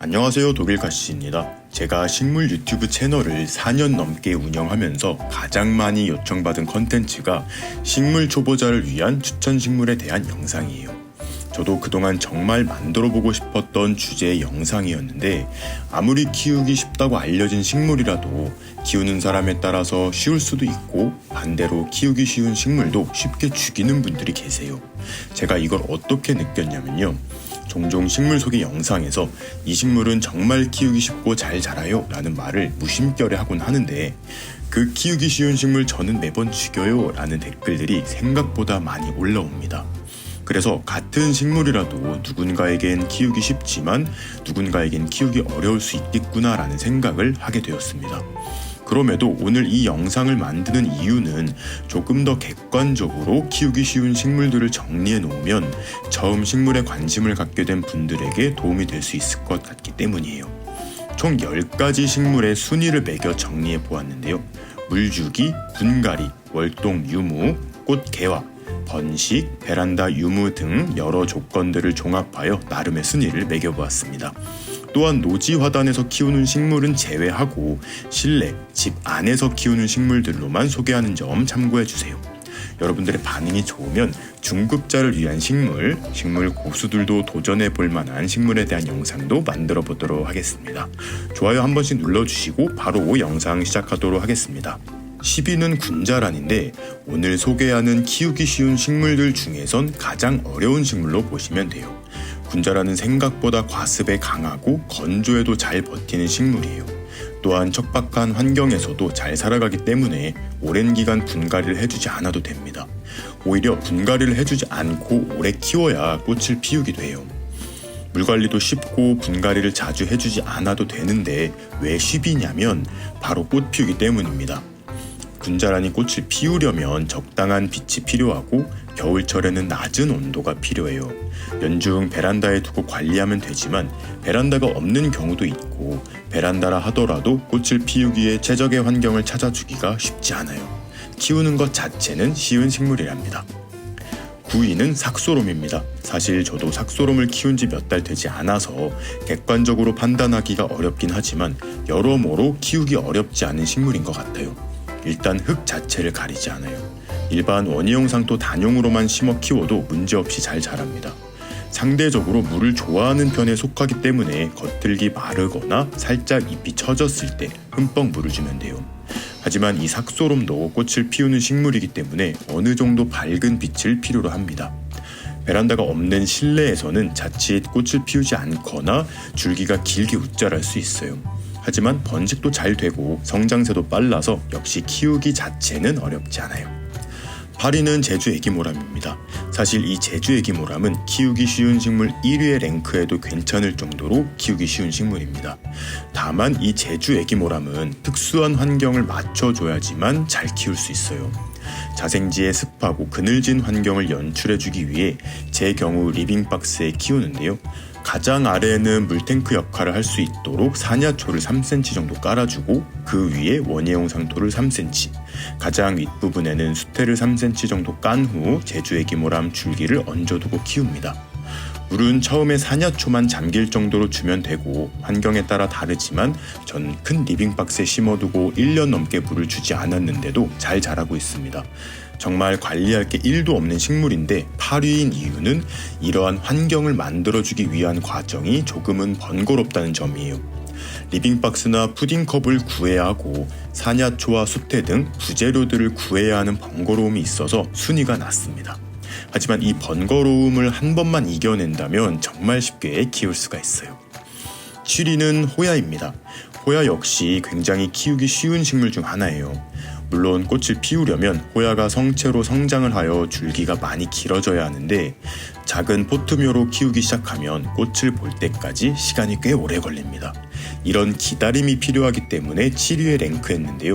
안녕하세요, 독일가시입니다. 제가 식물 유튜브 채널을 4년 넘게 운영하면서 가장 많이 요청받은 컨텐츠가 식물 초보자를 위한 추천 식물에 대한 영상이에요. 저도 그동안 정말 만들어보고 싶었던 주제의 영상이었는데, 아무리 키우기 쉽다고 알려진 식물이라도 키우는 사람에 따라서 쉬울 수도 있고, 반대로 키우기 쉬운 식물도 쉽게 죽이는 분들이 계세요. 제가 이걸 어떻게 느꼈냐면요, 종종 식물 소개 영상에서 이 식물은 정말 키우기 쉽고 잘 자라요 라는 말을 무심결에 하곤 하는데, 그 키우기 쉬운 식물 저는 매번 죽여요 라는 댓글들이 생각보다 많이 올라옵니다. 그래서 같은 식물이라도 누군가에겐 키우기 쉽지만 누군가에겐 키우기 어려울 수 있겠구나 라는 생각을 하게 되었습니다. 그럼에도 오늘 이 영상을 만드는 이유는 조금 더 객관적으로 키우기 쉬운 식물들을 정리해 놓으면 처음 식물에 관심을 갖게 된 분들에게 도움이 될 수 있을 것 같기 때문이에요. 총 10가지 식물의 순위를 매겨 정리해 보았는데요. 물주기, 분갈이, 월동 유무, 꽃 개화, 번식, 베란다 유무 등 여러 조건들을 종합하여 나름의 순위를 매겨보았습니다. 또한 노지 화단에서 키우는 식물은 제외하고 실내, 집 안에서 키우는 식물들로만 소개하는 점 참고해주세요. 여러분들의 반응이 좋으면 중급자를 위한 식물 고수들도 도전해볼 만한 식물에 대한 영상도 만들어 보도록 하겠습니다. 좋아요 한 번씩 눌러주시고 바로 영상 시작하도록 하겠습니다. 10위는 군자란인데, 오늘 소개하는 키우기 쉬운 식물들 중에선 가장 어려운 식물로 보시면 돼요. 군자란은 생각보다 과습에 강하고 건조에도 잘 버티는 식물이에요. 또한 척박한 환경에서도 잘 살아가기 때문에 오랜 기간 분갈이를 해주지 않아도 됩니다. 오히려 분갈이를 해주지 않고 오래 키워야 꽃을 피우기도 해요. 물관리도 쉽고 분갈이를 자주 해주지 않아도 되는데 왜 10위냐면 바로 꽃 피우기 때문입니다. 군자란이 꽃을 피우려면 적당한 빛이 필요하고 겨울철에는 낮은 온도가 필요해요. 연중 베란다에 두고 관리하면 되지만 베란다가 없는 경우도 있고, 베란다라 하더라도 꽃을 피우기에 최적의 환경을 찾아주기가 쉽지 않아요. 키우는 것 자체는 쉬운 식물이랍니다. 9위는 삭소롬입니다. 사실 저도 삭소롬을 키운 지 몇 달 되지 않아서 객관적으로 판단하기가 어렵긴 하지만 여러모로 키우기 어렵지 않은 식물인 것 같아요. 일단 흙 자체를 가리지 않아요. 일반 원희용 상토 단용으로만 심어 키워도 문제없이 잘 자랍니다. 상대적으로 물을 좋아하는 편에 속하기 때문에 겉흙이 마르거나 살짝 잎이 처졌을 때 흠뻑 물을 주면 돼요. 하지만 이 삭소롬도 꽃을 피우는 식물이기 때문에 어느 정도 밝은 빛을 필요로 합니다. 베란다가 없는 실내에서는 자칫 꽃을 피우지 않거나 줄기가 길게 웃자랄 수 있어요. 하지만 번식도 잘 되고 성장세도 빨라서 역시 키우기 자체는 어렵지 않아요. 8위는 제주 애기모람입니다. 사실 이 제주 애기모람은 키우기 쉬운 식물 1위의 랭크에도 괜찮을 정도로 키우기 쉬운 식물입니다. 다만 이 제주 애기모람은 특수한 환경을 맞춰줘야지만 잘 키울 수 있어요. 자생지에 습하고 그늘진 환경을 연출해주기 위해 제 경우 리빙박스에 키우는데요. 가장 아래에는 물탱크 역할을 할 수 있도록 산야초를 3cm 정도 깔아주고, 그 위에 원예용 상토를 3cm, 가장 윗부분에는 수태를 3cm 정도 깐 후 제주 애기모람 줄기를 얹어두고 키웁니다. 물은 처음에 산야초만 잠길 정도로 주면 되고, 환경에 따라 다르지만 전 큰 리빙박스에 심어두고 1년 넘게 물을 주지 않았는데도 잘 자라고 있습니다. 정말 관리할 게 1도 없는 식물인데 8위인 이유는 이러한 환경을 만들어주기 위한 과정이 조금은 번거롭다는 점이에요. 리빙박스나 푸딩컵을 구해야 하고 산야초와 수태 등 부재료들을 구해야 하는 번거로움이 있어서 순위가 낮습니다. 하지만 이 번거로움을 한 번만 이겨낸다면 정말 쉽게 키울 수가 있어요. 7위는 호야입니다. 호야 역시 굉장히 키우기 쉬운 식물 중 하나예요. 물론 꽃을 피우려면 호야가 성체로 성장을 하여 줄기가 많이 길어져야 하는데, 작은 포트묘로 키우기 시작하면 꽃을 볼 때까지 시간이 꽤 오래 걸립니다. 이런 기다림이 필요하기 때문에 7위에 랭크했는데요.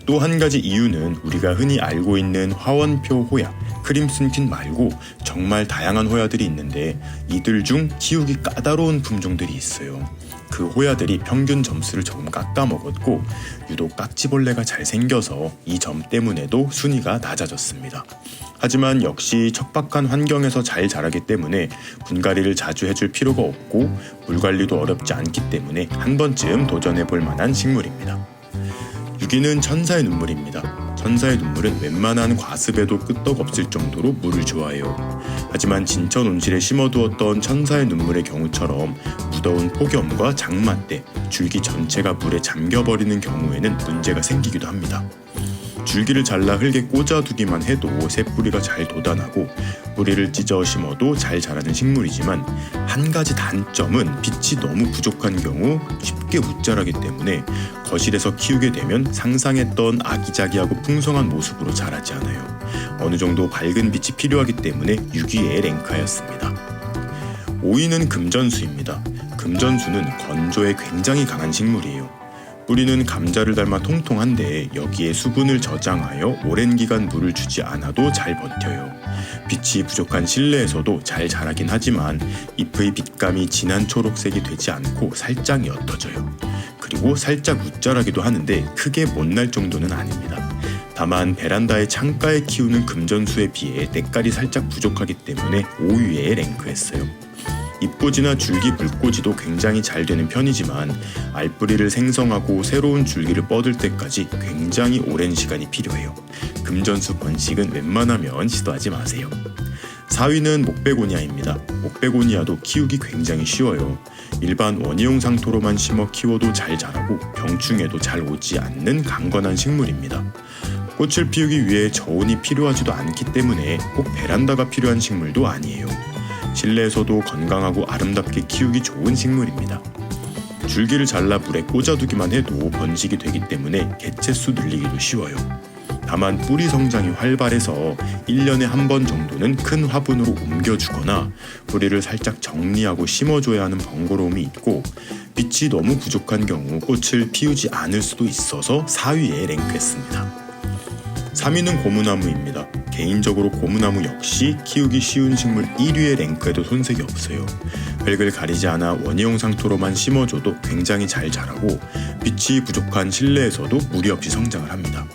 또 한 가지 이유는 우리가 흔히 알고 있는 화원표 호야, 크림슨킨 말고 정말 다양한 호야들이 있는데 이들 중 키우기 까다로운 품종들이 있어요. 그 호야들이 평균 점수를 조금 깎아먹었고 유독 깍지벌레가 잘 생겨서 이 점 때문에도 순위가 낮아졌습니다. 하지만 역시 척박한 환경에서 잘 자라기 때문에 분갈이를 자주 해줄 필요가 없고 물관리도 어렵지 않기 때문에 한 번쯤 도전해볼 만한 식물입니다. 유기는 천사의 눈물입니다. 천사의 눈물은 웬만한 과습에도 끄떡없을 정도로 물을 좋아해요. 하지만 진천 온실에 심어두었던 천사의 눈물의 경우처럼 무더운 폭염과 장마 때 줄기 전체가 물에 잠겨버리는 경우에는 문제가 생기기도 합니다. 줄기를 잘라 흙에 꽂아두기만 해도 새뿌리가 잘 돋아나고 뿌리를 찢어 심어도 잘 자라는 식물이지만 한 가지 단점은 빛이 너무 부족한 경우 쉽게 못 자라기 때문에 거실에서 키우게 되면 상상했던 아기자기하고 풍성한 모습으로 자라지 않아요. 어느 정도 밝은 빛이 필요하기 때문에 6위에 랭크하였습니다. 5위는 금전수입니다. 금전수는 건조에 굉장히 강한 식물이에요. 뿌리는 감자를 닮아 통통한데 여기에 수분을 저장하여 오랜 기간 물을 주지 않아도 잘 버텨요. 빛이 부족한 실내에서도 잘 자라긴 하지만 잎의 빛감이 진한 초록색이 되지 않고 살짝 옅어져요. 그리고 살짝 웃자라기도 하는데 크게 못날 정도는 아닙니다. 다만 베란다의 창가에 키우는 금전수에 비해 때깔이 살짝 부족하기 때문에 5위에 랭크했어요. 잎꽂이나 줄기 물꽂이도 굉장히 잘 되는 편이지만 알뿌리를 생성하고 새로운 줄기를 뻗을 때까지 굉장히 오랜 시간이 필요해요. 금전수 번식은 웬만하면 시도하지 마세요. 4위는 목베고니아입니다. 목베고니아도 키우기 굉장히 쉬워요. 일반 원예용 상토로만 심어 키워도 잘 자라고 병충해도 잘 오지 않는 강건한 식물입니다. 꽃을 피우기 위해 저온이 필요하지도 않기 때문에 꼭 베란다가 필요한 식물도 아니에요. 실내에서도 건강하고 아름답게 키우기 좋은 식물입니다. 줄기를 잘라 물에 꽂아두기만 해도 번식이 되기 때문에 개체수 늘리기도 쉬워요. 다만 뿌리 성장이 활발해서 1년에 한 번 정도는 큰 화분으로 옮겨주거나 뿌리를 살짝 정리하고 심어줘야 하는 번거로움이 있고 빛이 너무 부족한 경우 꽃을 피우지 않을 수도 있어서 4위에 랭크했습니다. 3위는 고무나무입니다. 개인적으로 고무나무 역시 키우기 쉬운 식물 1위에 랭크해도 손색이 없어요. 흙을 가리지 않아 원예용 상토로만 심어줘도 굉장히 잘 자라고 빛이 부족한 실내에서도 무리 없이 성장을 합니다.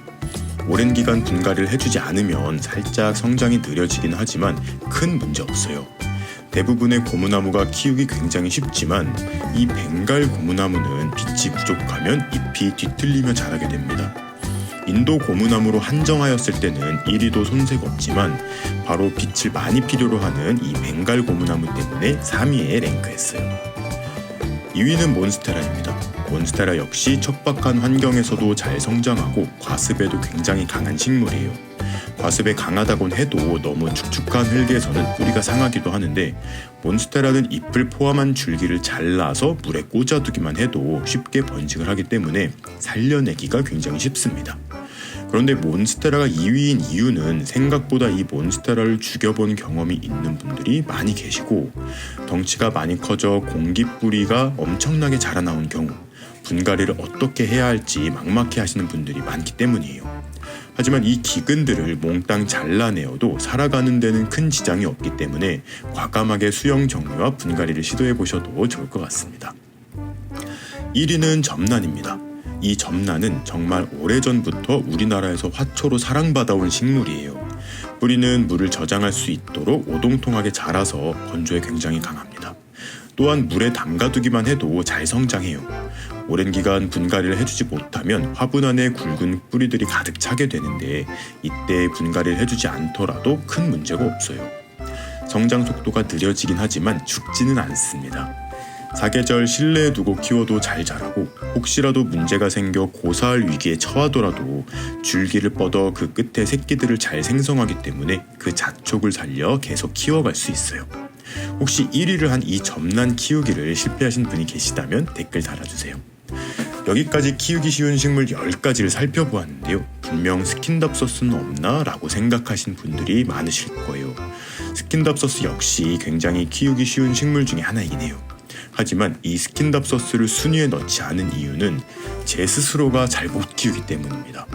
오랜 기간 분갈이를 해주지 않으면 살짝 성장이 느려지긴 하지만 큰 문제 없어요. 대부분의 고무나무가 키우기 굉장히 쉽지만 이 벵갈 고무나무는 빛이 부족하면 잎이 뒤틀리며 자라게 됩니다. 인도 고무나무로 한정하였을 때는 1위도 손색 없지만 바로 빛을 많이 필요로 하는 이 벵갈 고무나무 때문에 3위에 랭크했어요. 2위는 몬스테라입니다. 몬스테라 역시 척박한 환경에서도 잘 성장하고 과습에도 굉장히 강한 식물이에요. 과습에 강하다곤 해도 너무 축축한 흙에서는 뿌리가 상하기도 하는데 몬스테라는 잎을 포함한 줄기를 잘라서 물에 꽂아두기만 해도 쉽게 번식을 하기 때문에 살려내기가 굉장히 쉽습니다. 그런데 몬스테라가 2위인 이유는 생각보다 이 몬스테라를 죽여본 경험이 있는 분들이 많이 계시고 덩치가 많이 커져 공기뿌리가 엄청나게 자라나온 경우 분갈이를 어떻게 해야 할지 막막해 하시는 분들이 많기 때문이에요. 하지만 이 기근들을 몽땅 잘라내어도 살아가는 데는 큰 지장이 없기 때문에 과감하게 수영 정리와 분갈이를 시도해 보셔도 좋을 것 같습니다. 1위는 점란입니다. 이 점란은 정말 오래전부터 우리나라에서 화초로 사랑받아온 식물이에요. 뿌리는 물을 저장할 수 있도록 오동통하게 자라서 건조에 굉장히 강합니다. 또한 물에 담가두기만 해도 잘 성장해요. 오랜 기간 분갈이를 해주지 못하면 화분 안에 굵은 뿌리들이 가득 차게 되는데 이때 분갈이를 해주지 않더라도 큰 문제가 없어요. 성장 속도가 느려지긴 하지만 죽지는 않습니다. 사계절 실내에 두고 키워도 잘 자라고 혹시라도 문제가 생겨 고사할 위기에 처하더라도 줄기를 뻗어 그 끝에 새끼들을 잘 생성하기 때문에 그 자촉을 살려 계속 키워갈 수 있어요. 혹시 1위를 한 이 점란 키우기를 실패하신 분이 계시다면 댓글 달아주세요. 여기까지 키우기 쉬운 식물 10가지를 살펴보았는데요. 분명 스킨답서스는 없나? 라고 생각하신 분들이 많으실 거예요. 스킨답서스 역시 굉장히 키우기 쉬운 식물 중에 하나이긴 해요. 하지만 이 스킨답서스를 순위에 넣지 않은 이유는 제 스스로가 잘 못 키우기 때문입니다.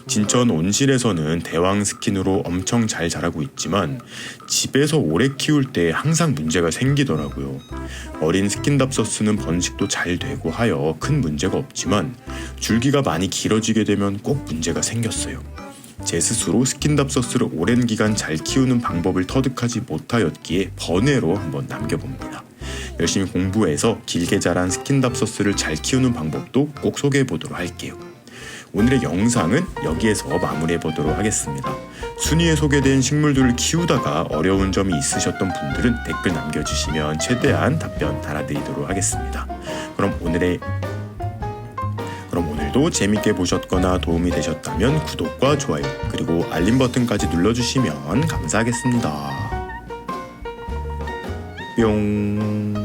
진천 온실에서는 대왕 스킨으로 엄청 잘 자라고 있지만 집에서 오래 키울 때 항상 문제가 생기더라고요. 어린 스킨답서스는 번식도 잘 되고 하여 큰 문제가 없지만 줄기가 많이 길어지게 되면 꼭 문제가 생겼어요. 제 스스로 스킨답서스를 오랜 기간 잘 키우는 방법을 터득하지 못하였기에 번외로 한번 남겨봅니다. 열심히 공부해서 길게 자란 스킨답서스를 잘 키우는 방법도 꼭 소개해보도록 할게요. 오늘의 영상은 여기에서 마무리해보도록 하겠습니다. 순위에 소개된 식물들을 키우다가 어려운 점이 있으셨던 분들은 댓글 남겨주시면 최대한 답변 달아드리도록 하겠습니다. 그럼 오늘도 재밌게 보셨거나 도움이 되셨다면 구독과 좋아요 그리고 알림 버튼까지 눌러주시면 감사하겠습니다. 뿅.